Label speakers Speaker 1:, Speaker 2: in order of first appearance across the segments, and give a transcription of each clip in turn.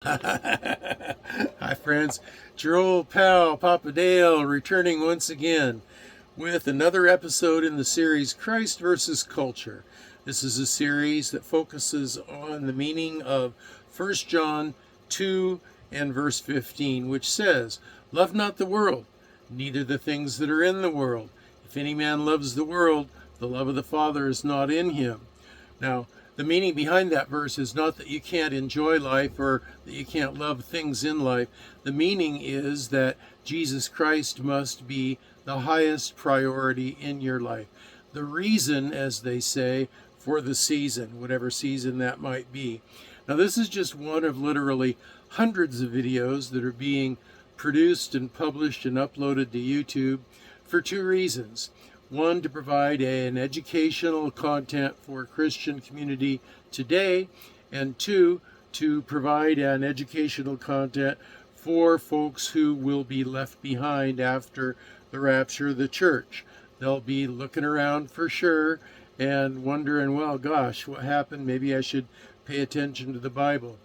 Speaker 1: Hi, friends. Joel Powell, Papa Dale, returning once again with another episode in the series Christ versus Culture. This is a series that focuses on the meaning of 1 John 2 and verse 15, which says, "Love not the world, neither the things that are in the world. If any man loves the world, the love of the Father is not in him." Now, the meaning behind that verse is not that you can't enjoy life or that you can't love things in life. The meaning is that Jesus Christ must be the highest priority in your life. The reason, as they say, for the season, whatever season that might be. Now, this is just one of literally hundreds of videos that are being produced and published and uploaded to YouTube for two reasons. One, to provide an educational content for Christian community today, and two, to provide an educational content for folks who will be left behind after the rapture of the church. They'll be looking around for sure and wondering, well, gosh, what happened? Maybe I should pay attention to the Bible.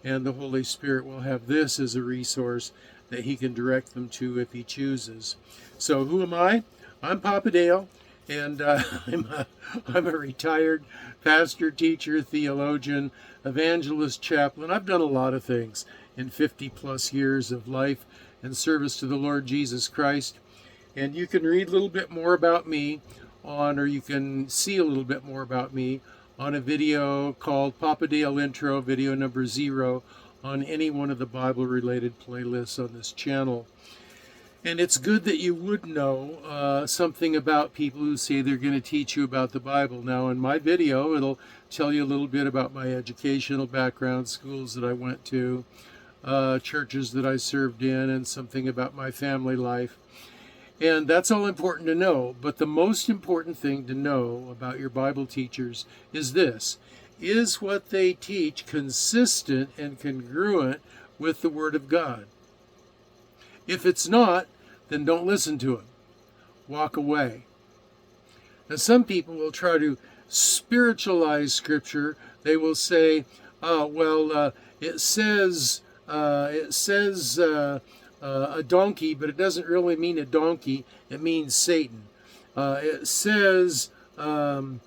Speaker 1: And the Holy Spirit will have this as a resource that he can direct them to if he chooses. So who am I? I'm Papa Dale, and I'm a retired pastor, teacher, theologian, evangelist, chaplain. I've done a lot of things in 50 plus years of life and service to the Lord Jesus Christ. And you can read a little bit more about me or you can see a little bit more about me on a video called Papa Dale Intro, video number 0, on any one of the Bible-related playlists on this channel. And it's good that you would know something about people who say they're going to teach you about the Bible. Now, in my video, it'll tell you a little bit about my educational background, schools that I went to, churches that I served in, and something about my family life. And that's all important to know. But the most important thing to know about your Bible teachers is this: is what they teach consistent and congruent with the Word of God? If it's not, then don't listen to him. Walk away. Now, some people will try to spiritualize Scripture. They will say, it says a donkey, but it doesn't really mean a donkey. It means Satan. It says a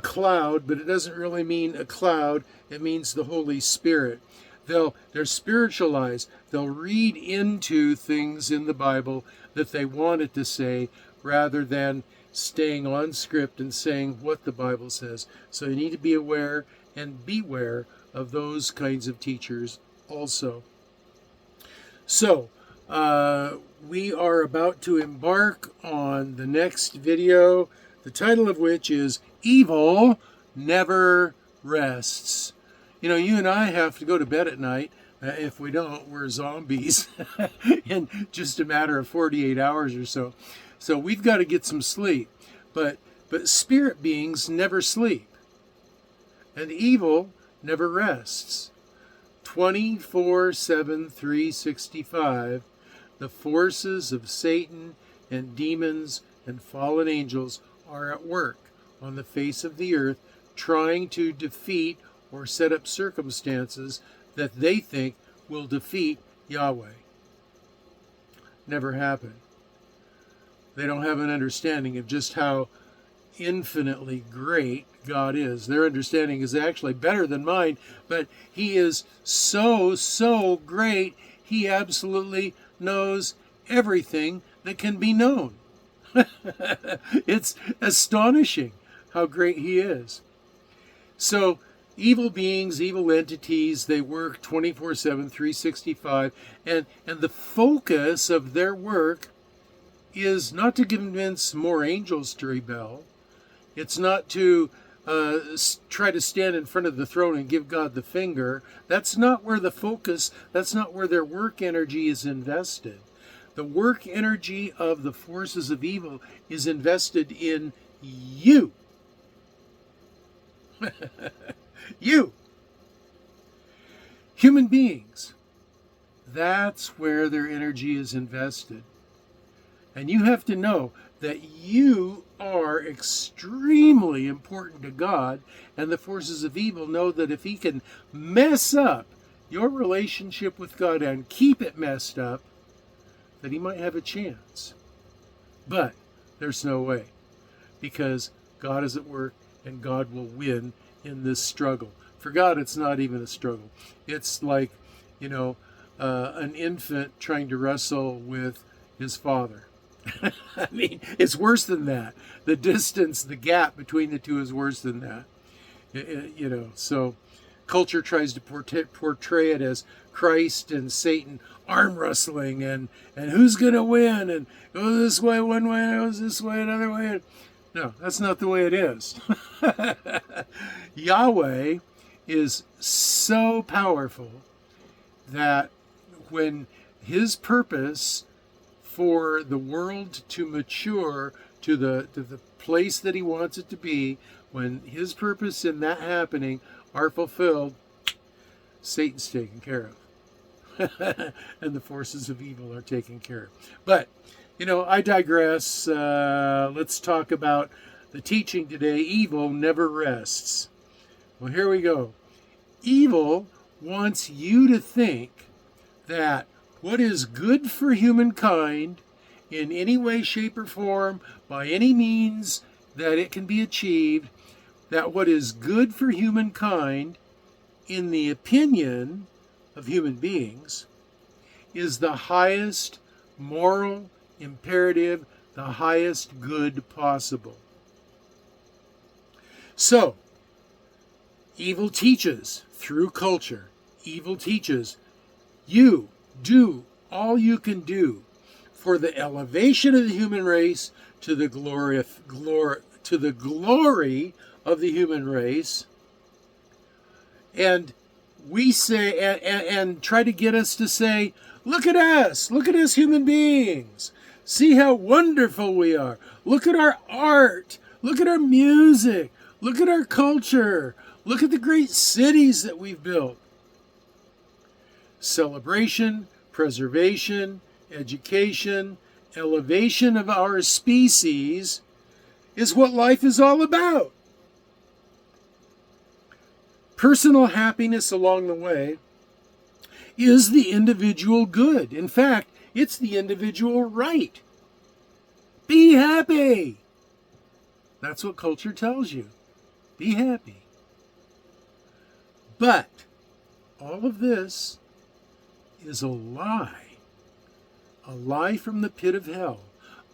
Speaker 1: cloud, but it doesn't really mean a cloud. It means the Holy Spirit. They're spiritualized. They'll read into things in the Bible that they want it to say rather than staying on script and saying what the Bible says. So you need to be aware and beware of those kinds of teachers also. So we are about to embark on the next video, the title of which is Evil Never Rests. You know, you and I have to go to bed at night. If we don't, we're zombies in just a matter of 48 hours or so. So we've got to get some sleep. But spirit beings never sleep. And evil never rests. 24/7, 365, the forces of Satan and demons and fallen angels are at work on the face of the earth, trying to defeat or set up circumstances that they think will defeat Yahweh. Never happened. They don't have an understanding of just how infinitely great God is. Their understanding is actually better than mine, but he is so great, he absolutely knows everything that can be known. It's astonishing how great he is. So, evil beings, evil entities, they work 24/7, 365, and the focus of their work is not to convince more angels to rebel. It's not to try to stand in front of the throne and give God the finger. That's not where the focus, that's not where their work energy is invested. The work energy of the forces of evil is invested in you. You. Human beings. That's where their energy is invested. And you have to know that you are extremely important to God, and the forces of evil know that if he can mess up your relationship with God and keep it messed up, that he might have a chance. But there's no way, because God is at work and God will win in this struggle. For God, it's not even a struggle. It's like, an infant trying to wrestle with his father. I mean, it's worse than that. The distance, the gap between the two is worse than that. So culture tries to portray it as Christ and Satan arm wrestling and who's going to win and go this way one way and goes this way another way. No, that's not the way it is. Yahweh is so powerful that when his purpose for the world to mature to the place that he wants it to be, when his purpose in that happening are fulfilled, Satan's taken care of. And the forces of evil are taken care of. But, I digress. Let's talk about the teaching today. Evil never rests. Well, here we go. Evil wants you to think that what is good for humankind in any way, shape, or form, by any means that it can be achieved, that what is good for humankind, in the opinion of human beings, is the highest moral imperative, the highest good possible. So, evil teaches through culture, evil teaches you do all you can do for the elevation of the human race to the glory of the human race, and we say and try to get us to say, look at us human beings, see how wonderful we are, look at our art, look at our music, look at our culture, look at the great cities that we've built. Celebration, preservation, education, elevation of our species is what life is all about. Personal happiness along the way is the individual good. In fact, it's the individual right. Be happy. That's what culture tells you. Be happy. But all of this is a lie from the pit of hell,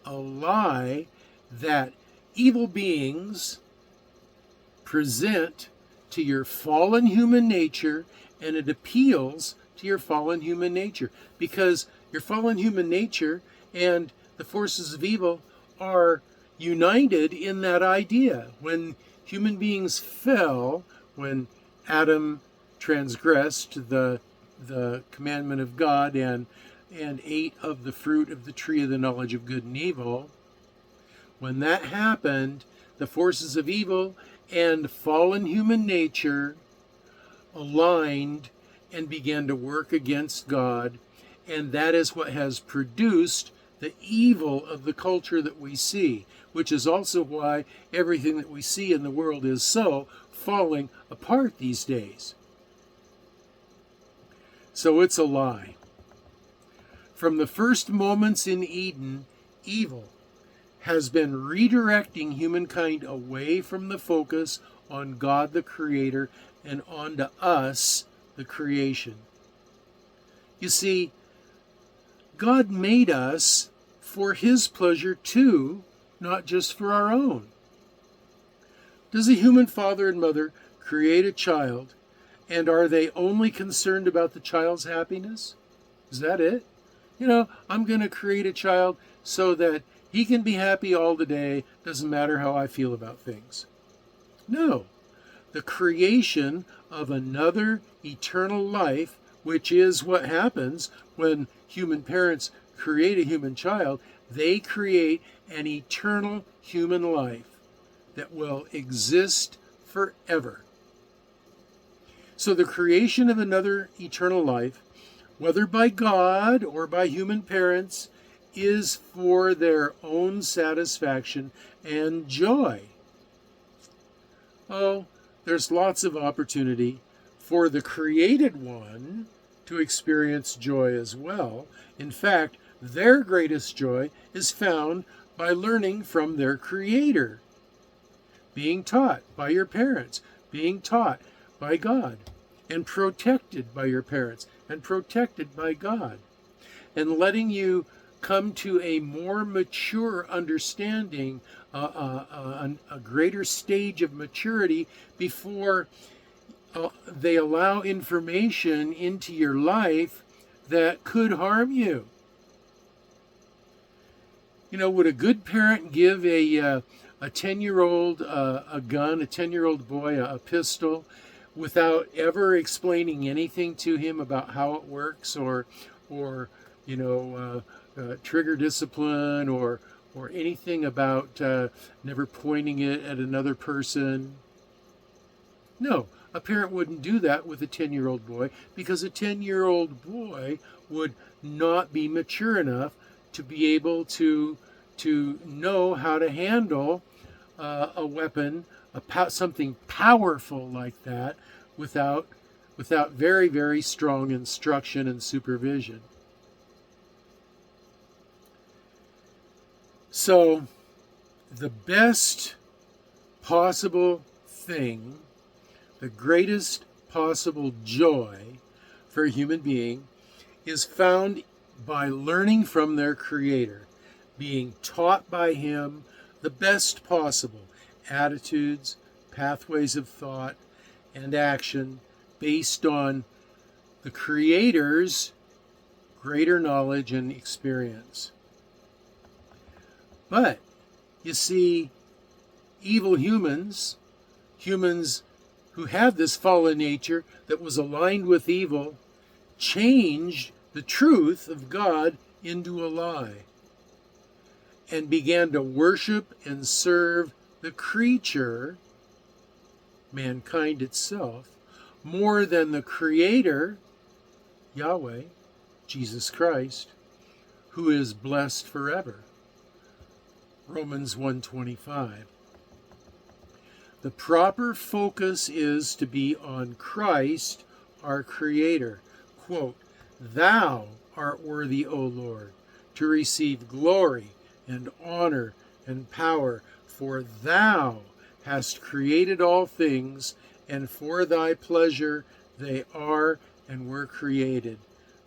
Speaker 1: a lie that evil beings present to your fallen human nature, and it appeals to your fallen human nature, because your fallen human nature and the forces of evil are united in that idea. When human beings fell, when Adam transgressed the commandment of God and ate of the fruit of the tree of the knowledge of good and evil, when that happened, the forces of evil and fallen human nature aligned and began to work against God, and that is what has produced the evil of the culture that we see, which is also why everything that we see in the world is so falling apart these days. So it's a lie. From the first moments in Eden, evil has been redirecting humankind away from the focus on God the Creator and onto us, the creation. You see, God made us for His pleasure too, not just for our own. Does a human father and mother create a child, and are they only concerned about the child's happiness? Is that it? I'm going to create a child so that he can be happy all the day, doesn't matter how I feel about things. No. The creation of another eternal life, which is what happens when human parents create a human child, they create an eternal human life that will exist forever. So the creation of another eternal life, whether by God or by human parents, is for their own satisfaction and joy. Oh, there's lots of opportunity for the created one to experience joy as well. In fact, their greatest joy is found by learning from their Creator, being taught by your parents, being taught by God, and protected by your parents, and protected by God, and letting you come to a more mature understanding, a greater stage of maturity before they allow information into your life that could harm you. You know, would a good parent give a 10-year-old a gun, a 10-year-old boy a pistol, without ever explaining anything to him about how it works, or you know, trigger discipline, or anything about never pointing it at another person? No, a parent wouldn't do that with a 10-year-old boy, because a 10-year-old boy would not be mature enough to be able to know how to handle a weapon, something powerful like that, without very, very strong instruction and supervision. So the best possible thing, the greatest possible joy for a human being, is found by learning from their Creator, being taught by Him the best possible attitudes, pathways of thought, and action based on the Creator's greater knowledge and experience. But, you see, evil humans who have this fallen nature that was aligned with evil, changed the truth of God into a lie, and began to worship and serve the creature, mankind itself, more than the Creator, Yahweh, Jesus Christ, who is blessed forever. Romans 1:25. The proper focus is to be on Christ, our Creator. Quote, "Thou art worthy, O Lord, to receive glory and honor and power, for Thou hast created all things, and for Thy pleasure they are and were created."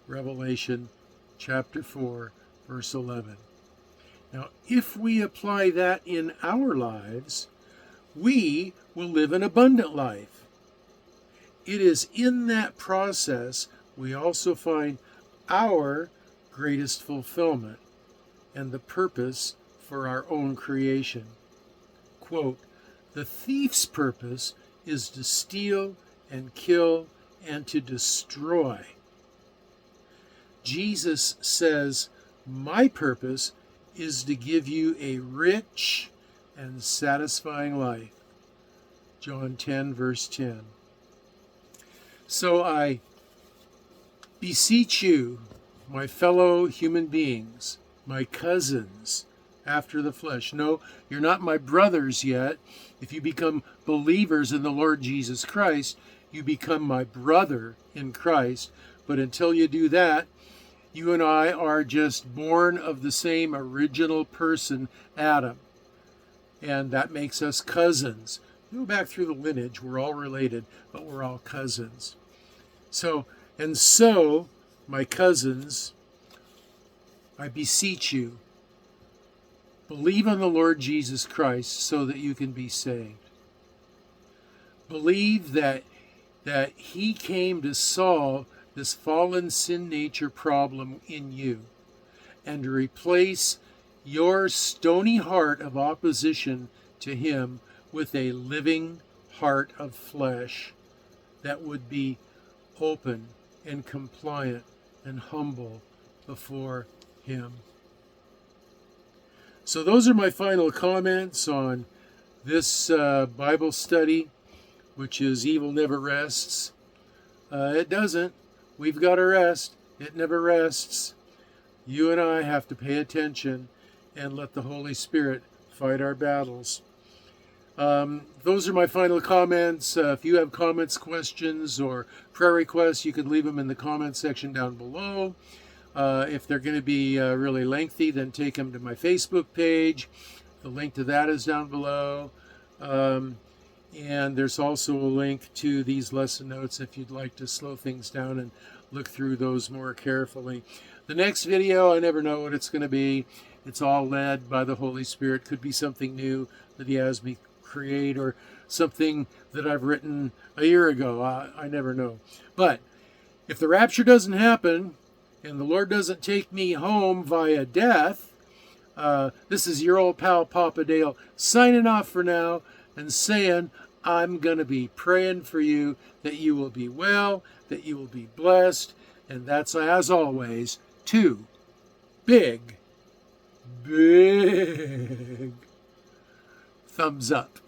Speaker 1: Revelation chapter 4, verse 11. Now, if we apply that in our lives, we will live an abundant life. It is in that process we also find our greatest fulfillment and the purpose for our own creation. Quote, "The thief's purpose is to steal and kill and to destroy." Jesus says, "My purpose is to give you a rich and satisfying life." John 10, verse 10. So I beseech you, my fellow human beings, my cousins after the flesh. No, you're not my brothers yet. If you become believers in the Lord Jesus Christ, you become my brother in Christ. But until you do that, you and I are just born of the same original person, Adam. And that makes us cousins. Go back through the lineage, we're all related, but we're all cousins. So, my cousins, I beseech you, believe on the Lord Jesus Christ so that you can be saved. Believe that He came to solve this fallen sin nature problem in you, and to replace your stony heart of opposition to Him with a living heart of flesh that would be open and compliant and humble before Him. So those are my final comments on this Bible study, which is Evil Never Rests. It doesn't. We've got to rest. It never rests. You and I have to pay attention and let the Holy Spirit fight our battles. Those are my final comments. If you have comments, questions, or prayer requests, you can leave them in the comment section down below. If they're going to be really lengthy, then take them to my Facebook page. The link to that is down below. And there's also a link to these lesson notes if you'd like to slow things down and look through those more carefully. The next video, I never know what it's going to be. It's all led by the Holy Spirit. Could be something new that He has me create, or something that I've written a year ago. I never know. But if the rapture doesn't happen and the Lord doesn't take me home via death, this is your old pal Papa Dale signing off for now and saying I'm going to be praying for you that you will be well, that you will be blessed, and that's, as always, 2 big thumbs up.